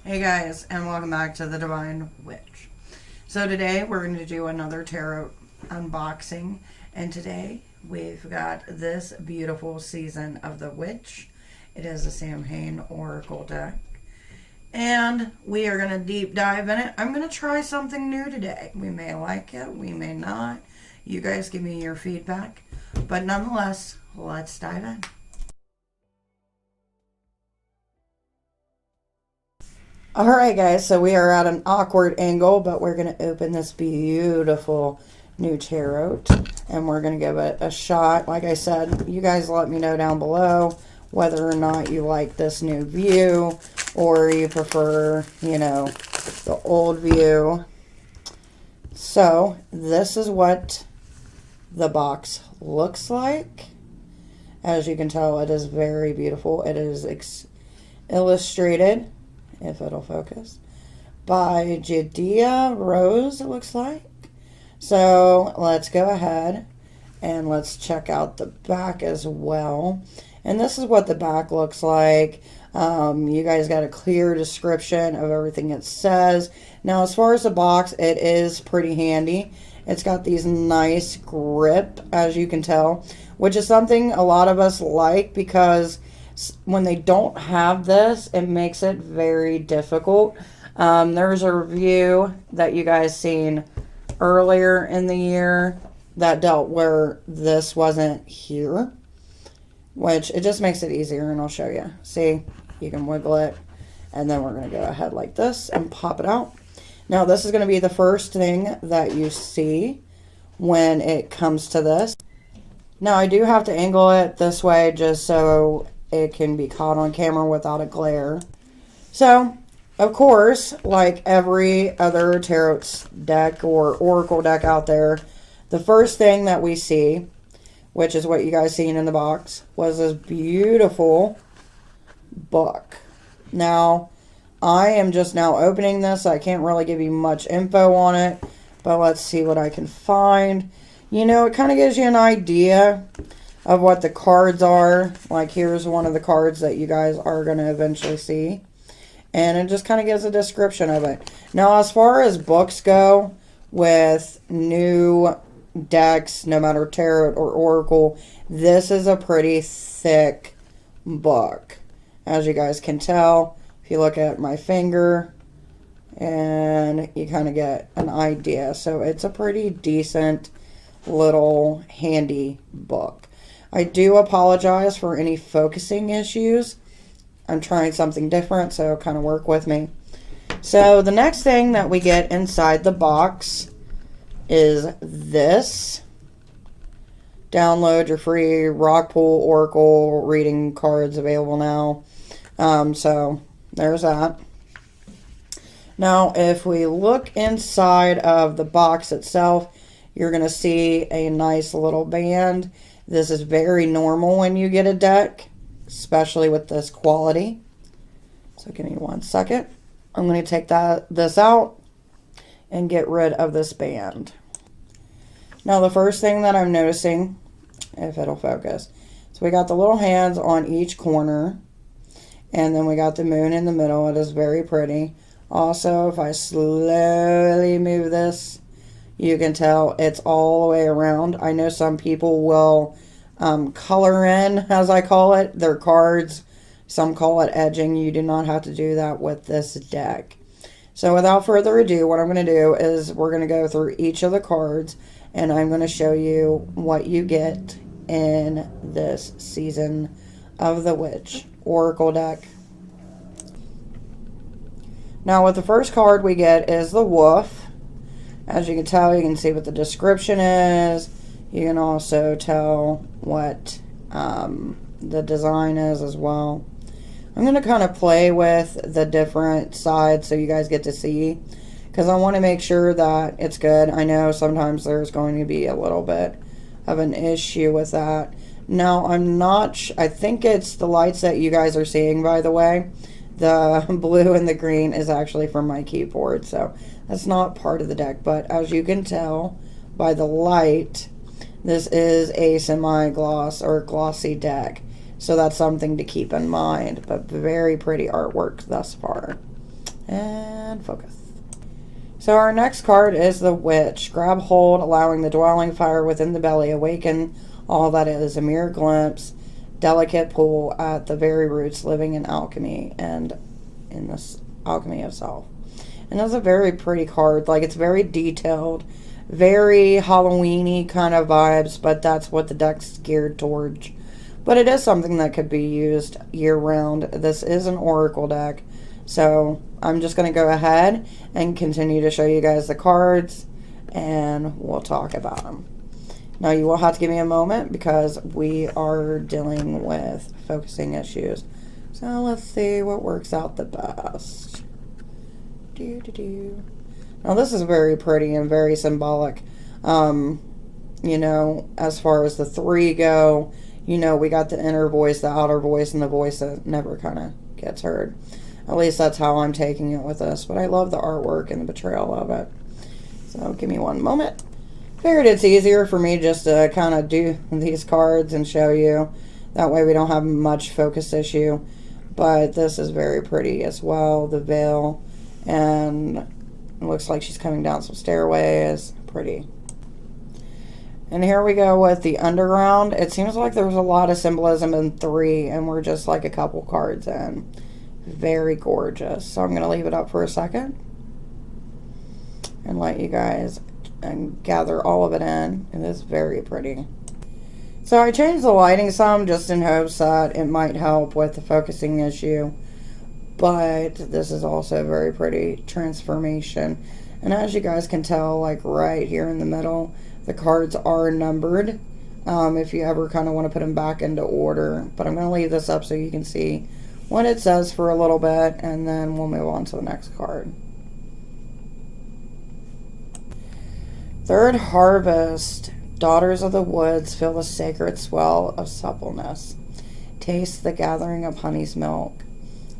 Hey guys, and welcome back to the Divine Witch. So today we're going to do another tarot unboxing, and today we've got this beautiful Season of the Witch. It is a Samhain Oracle deck, and we are going to deep dive in it. I'm going to try something new today. We may like it, we may not. You guys give me your feedback, but nonetheless, let's dive in. Alright guys, so we are at an awkward angle, but we're going to open this beautiful new tarot, and we're going to give it a shot. Like I said, you guys let me know down below whether or not you like this new view, or you prefer, the old view. So, this is what the box looks like. As you can tell, it is very beautiful. It is illustrated, if it'll focus, by Judea Rose, it looks like. So let's go ahead and let's check out the back as well. And this is what the back looks like. You guys got a clear description of everything it says. Now, as far as the box, it is pretty handy. It's got these nice grip, as you can tell, which is something a lot of us like, because when they don't have this, it makes it very difficult. There's a review that you guys seen earlier in the year that dealt where this wasn't here, which it just makes it easier, and I'll show you. See, you can wiggle it, and then we're going to go ahead like this and pop it out. Now, this is going to be the first thing that you see when it comes to this. Now, I do have to angle it this way just so it can be caught on camera without a glare. So, of course, like every other tarot deck or oracle deck out there, the first thing that we see, which is what you guys seen in the box, was this beautiful book. Now, I am just now opening this, so I can't really give you much info on it, but let's see what I can find. It kind of gives you an idea of what the cards are. Like, here's one of the cards that you guys are going to eventually see, and it just kind of gives a description of it. Now, as far as books go with new decks, no matter tarot or oracle, this is a pretty thick book, as you guys can tell. If you look at my finger, and you kind of get an idea. So it's a pretty decent little handy book. I do apologize for any focusing issues. I'm trying something different, so kind of work with me. So the next thing that we get inside the box is this. Download your free Rockpool Oracle reading cards available now. So there's that. Now, if we look inside of the box itself, you're going to see a nice little band. This is very normal when you get a deck, especially with this quality. So give me 1 second. I'm going to take this out and get rid of this band. Now, the first thing that I'm noticing, if it'll focus, so we got the little hands on each corner, and then we got the moon in the middle. It is very pretty. Also, if I slowly move this, you can tell it's all the way around. I know some people will color in, as I call it, their cards. Some call it edging. You do not have to do that with this deck. So without further ado, what I'm going to do is we're going to go through each of the cards, and I'm going to show you what you get in this Season of the Witch Oracle deck. Now, what the first card we get is the Wolf. As you can tell, you can see what the description is. You can also tell what the design is as well. I'm going to kind of play with the different sides so you guys get to see, because I want to make sure that it's good. I know sometimes there's going to be a little bit of an issue with that. Now, I'm not I think it's the lights that you guys are seeing, by the way. The blue and the green is actually from my keyboard, so that's not part of the deck. But as you can tell by the light, this is a semi-gloss or glossy deck. So that's something to keep in mind. But very pretty artwork thus far. And focus. So our next card is the Witch. Grab hold, allowing the dwelling fire within the belly. Awaken all that is. A mere glimpse. Delicate pull at the very roots, living in alchemy and in this alchemy of self. And that's a very pretty card. Like, it's very detailed, very Halloween-y kind of vibes, but that's what the deck's geared towards. But it is something that could be used year-round. This is an oracle deck, so I'm just going to go ahead and continue to show you guys the cards, and we'll talk about them. Now, you will have to give me a moment because we are dealing with focusing issues. So let's see what works out the best. Now, this is very pretty and very symbolic. You know, as far as the three go, you know, we got the inner voice, the outer voice, and the voice that never kind of gets heard. At least that's how I'm taking it with this. But I love the artwork and the portrayal of it. So give me one moment. Figured it's easier for me just to kind of do these cards and show you. That way we don't have much focus issue. But this is very pretty as well. The veil. And it looks like she's coming down some stairways. Pretty. And here we go with the underground. It seems like there's a lot of symbolism in 3, and we're just like a couple cards in. Very gorgeous. So I'm going to leave it up for a second and let you guys gather all of it in. It is very pretty. So I changed the lighting some just in hopes that it might help with the focusing issue. But this is also a very pretty transformation. And as you guys can tell, like right here in the middle, the cards are numbered. If you ever kind of want to put them back into order. But I'm going to leave this up so you can see what it says for a little bit. And then we'll move on to the next card. Third Harvest. Daughters of the woods, feel the sacred swell of suppleness. Taste the gathering of honey's milk.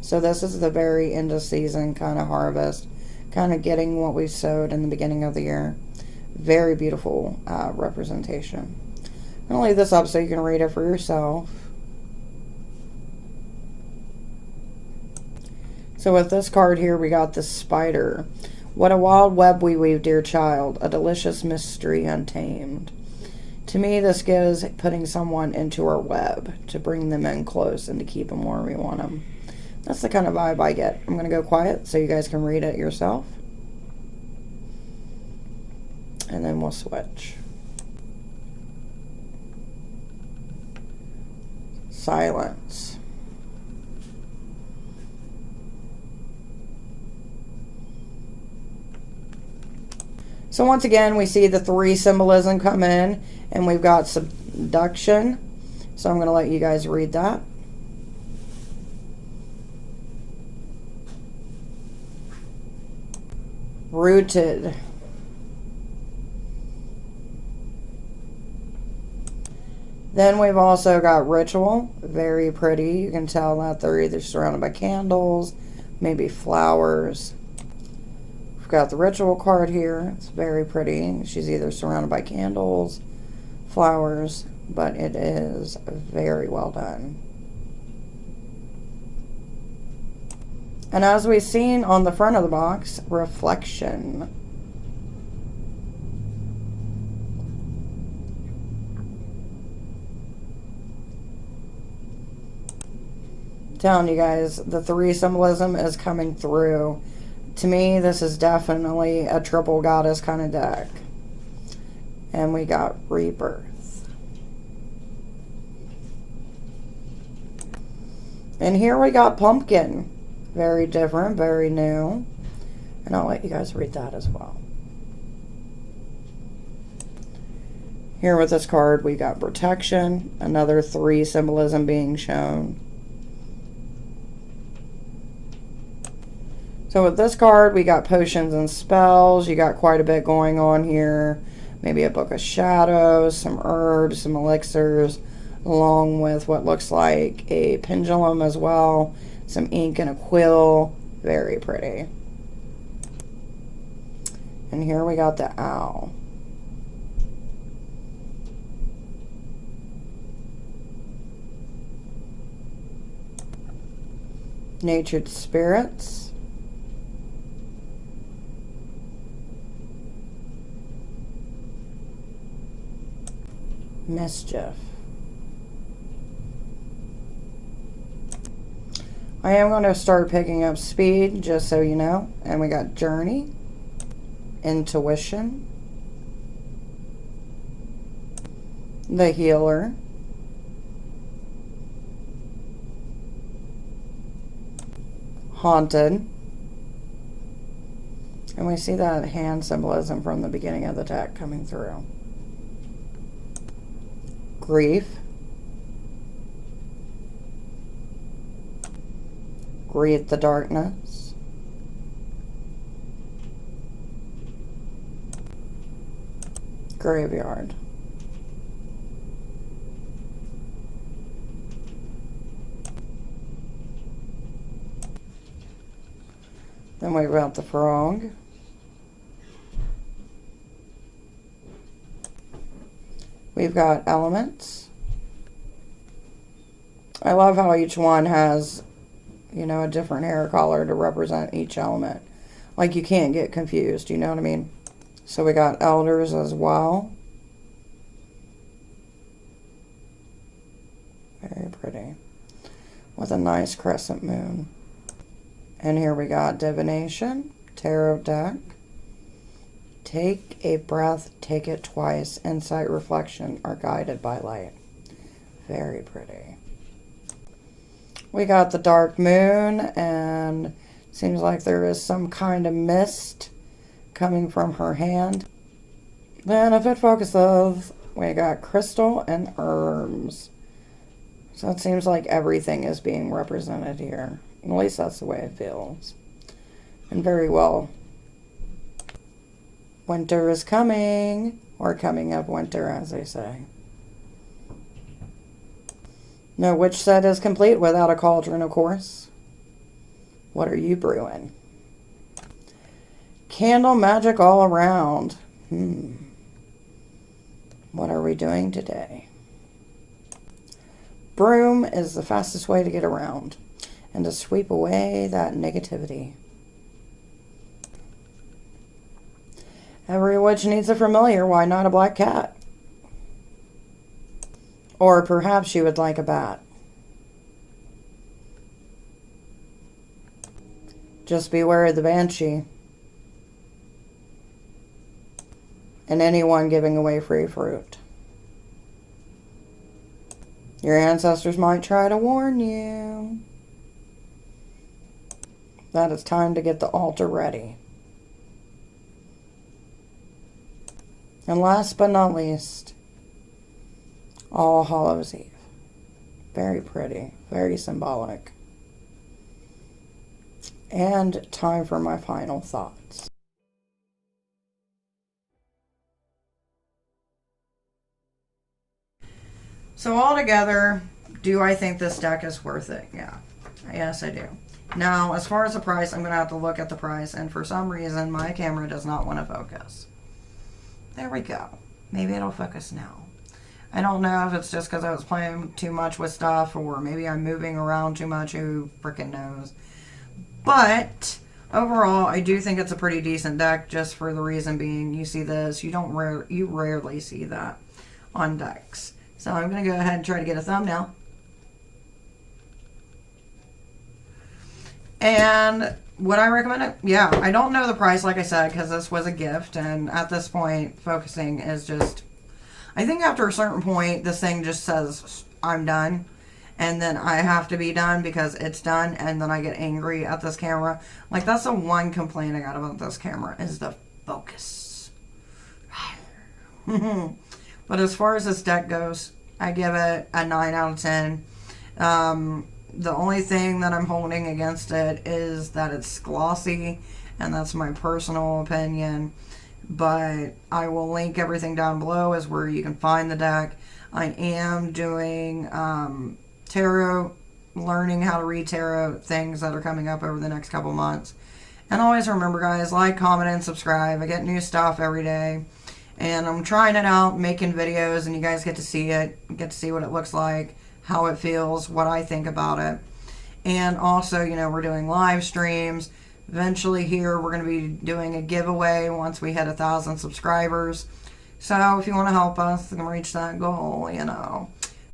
So this is the very end of season kind of harvest. Kind of getting what we sowed in the beginning of the year. Very beautiful representation. I'm going to leave this up so you can read it for yourself. So with this card here, we got the spider. What a wild web we weave, dear child. A delicious mystery untamed. To me, this gives putting someone into our web to bring them in close and to keep them where we want them. That's the kind of vibe I get. I'm going to go quiet so you guys can read it yourself. And then we'll switch. Silence. So once again, we see the 3 symbolism come in, and we've got subduction. So I'm going to let you guys read that. Rooted. Then we've also got ritual. Very pretty. You can tell that they're either surrounded by candles, maybe flowers. We've got the ritual card here. It's very pretty. She's either surrounded by candles, flowers, but it is very well done. And as we've seen on the front of the box, reflection. I'm telling you guys, the 3 symbolism is coming through. To me, this is definitely a triple goddess kind of deck. And we got rebirth. And here we got pumpkin. Very different, very new. And I'll let you guys read that as well. Here with this card, we got protection. Another 3 symbolism being shown. So with this card, we got potions and spells. You got quite a bit going on here. Maybe a book of shadows, some herbs, some elixirs, along with what looks like a pendulum as well. Some ink and a quill. Very pretty. And here we got the owl. Natured spirits. Mischief. I am going to start picking up speed, just so you know. And we got Journey, Intuition, the Healer, Haunted, and we see that hand symbolism from the beginning of the deck coming through. Grief, Greet the Darkness, Graveyard. Then we've got the Frog, we've got Elements. I love how each one has, you know, a different hair color to represent each element. Like, you can't get confused, you know what I mean? So we got Elders as well. Very pretty. With a nice crescent moon. And here we got Divination Tarot deck. Take a breath, take it twice. Insight, reflection are guided by light. Very pretty. We got the dark moon, and seems like there is some kind of mist coming from her hand. Then if it focuses, we got crystal and herbs. So it seems like everything is being represented here. At least that's the way it feels. And very well. Winter is coming. Or coming up winter, as they say. No witch set is complete without a cauldron, of course. What are you brewing? Candle magic all around. What are we doing today? Broom is the fastest way to get around and to sweep away that negativity. Every witch needs a familiar. Why not a black cat? Or perhaps you would like a bat. Just beware of the banshee. And anyone giving away free fruit. Your ancestors might try to warn you that it's time to get the altar ready. And last but not least, All Hallows Eve. Very pretty, very symbolic. And time for my final thoughts. So altogether, do I think this deck is worth it? Yeah. Yes, I do. Now, as far as the price, I'm going to have to look at the price, and for some reason, my camera does not want to focus. There we go. Maybe it'll focus now. I don't know if it's just because I was playing too much with stuff, or maybe I'm moving around too much. Who freaking knows? But overall, I do think it's a pretty decent deck, just for the reason being, you see this, you rarely see that on decks. So I'm going to go ahead and try to get a thumbnail. And would I recommend it? Yeah, I don't know the price, like I said, because this was a gift. And at this point, focusing is just... I think after a certain point, this thing just says, I'm done. And then I have to be done because it's done. And then I get angry at this camera. Like, that's the one complaint I got about this camera, is the focus. But as far as this deck goes, I give it a 9 out of 10. The only thing that I'm holding against it is that it's glossy, and that's my personal opinion. But I will link everything down below as where you can find the deck. I am doing tarot, learning how to read tarot things that are coming up over the next couple months. And always remember, guys, like, comment, and subscribe. I get new stuff every day. And I'm trying it out, making videos, and you guys get to see it, get to see what it looks like, how it feels, what I think about it. And also, you know, we're doing live streams. Eventually here, we're going to be doing a giveaway once we hit 1,000 subscribers. So if you want to help us reach that goal, you know,